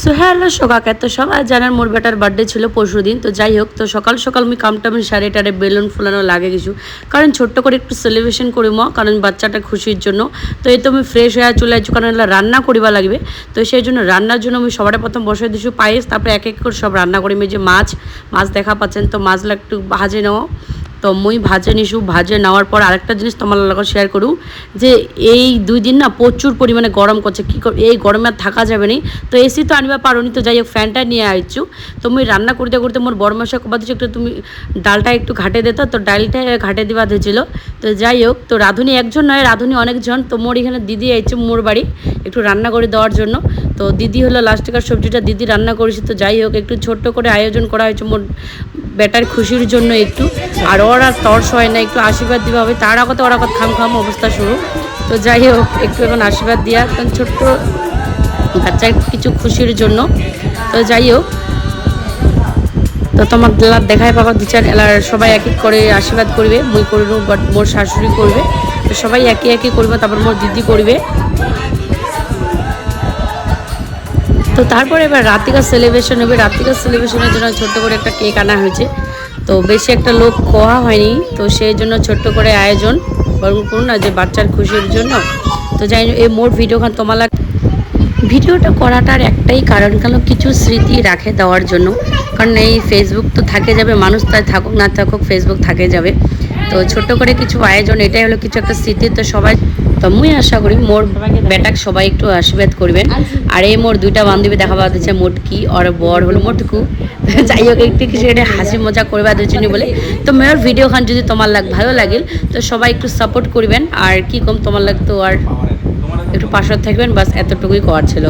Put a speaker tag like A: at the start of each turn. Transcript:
A: So hello সকাকে তো সবাই জানার মোর বেটার বার্থডে ছিল পরশু দিন। তো যাই হোক, তো সকাল সকাল আমি কামটা আমি শাড়ি টাড়ে বেলুন ফুলানো লাগে কিছু, কারণ ছোট্ট করে একটু সেলিব্রেশন করিম, কারণ বাচ্চাটা খুশির জন্য। তো এই তো আমি ফ্রেশ হয়ে চলে যাচ্ছি, কারণ রান্না করিবা লাগবে। তো সেই জন্য রান্নার জন্য আমি সবার প্রথম বসে দিচ্ছি পায়েস, তারপরে এক এক করে সব রান্না করি। এই যে মাছ দেখা পাচ্ছেন, তো মাছলা একটু ভাজে নেওয়া। তো মুই ভাজে নিছু, ভাজে নেওয়ার পর আরেকটা জিনিস তোমার লগত শেয়ার করু, যে এই 2 দিন না প্রচুর পরিমাণে গরম করছে। কী এই গরমে আর থাকা যাবে না। তো এসি তো আনিবা পারোনি, তো যাই হোক ফ্যানটা নিয়ে আইছু। তো মুই রান্না করতে করতে মোর বড় মশা কবা দিচ্ছি একটু তুমি ডালটা একটু ঘাটে দিত, তো ডালটা ঘাটে দিবা দিয়েছিল। তো যাই হোক, তো রাঁধুনি একজন নয়, রাঁধুনি অনেকজন। তো মোর এখানে দিদি আইছে মোর বাড়ি একটু রান্না করে দেওয়ার জন্য। তো দিদি হলো লাস্টকার সবজিটা দিদি রান্না করেছে। তো যাই হোক, একটু ছোট্ট করে আয়োজন করা হয়েছে মোর বেটার খুশির জন্য একটু। আর ওরা তর্স হয় না, একটু আশীর্বাদ দিবা হবে, তার আগতে ওরা খাম অবস্থা শুরু। তো যাই হোক, একটু এখন আশীর্বাদ দিয়া, কারণ ছোট্ট বাচ্চার কিছু খুশির জন্য। তো যাই হোক, তো তোমার দেখায় পাবা দিচ্ছেন এলার সবাই এক এক করে আশীর্বাদ করবে। মুই করব, বাট মোর শাশুড়ি করবে। তো সবাই একে একে করবে, তারপর মোর দিদি করবে। তো তারপরে এবার রাত্রিকার সেলিব্রেশন হবে। রাত্রিকার সেলিব্রেশনের জন্য ছোট্ট করে একটা কেক আনা হয়েছে। তো বেশি একটা লোক খাওয়া হয়নি, তো সেই জন্য ছোট্ট করে আয়োজন করুন না, যে বাচ্চার খুশির জন্য। তো যাই এই মোর ভিডিওখান তোমার ভিডিওটা করাটার একটাই কারণ, কারণ কিছু স্মৃতি রাখে দেওয়ার জন্য। কারণ এই ফেসবুক তো থাকে যাবে, মানুষ তাই থাকুক না থাকুক ফেসবুক থাকে যাবে। তো ছোট্ট করে কিছু আয়োজন, এটাই হলো কিছু একটা স্মৃতি। তো সবাই, তো মুই আশা করি মোর বেটাক সবাই একটু আশীর্বাদ করবেন। আর এই মোর 2টা বান্ধবী দেখা পাচ্ছে, মোটকি আর বর হলো মোটকু। যাই হোক, একটু কিছু এটা হাসি মজা করবা দিচ্ছি বলে। তো মেয়ের ভিডিও খান যদি তোমার ভালো লাগে, তো সবাই একটু সাপোর্ট করবেন। আর কি কম তোমার লাগতো, আর একটু পাশে থাকবেন, বাস এতটুকুই করার ছিল।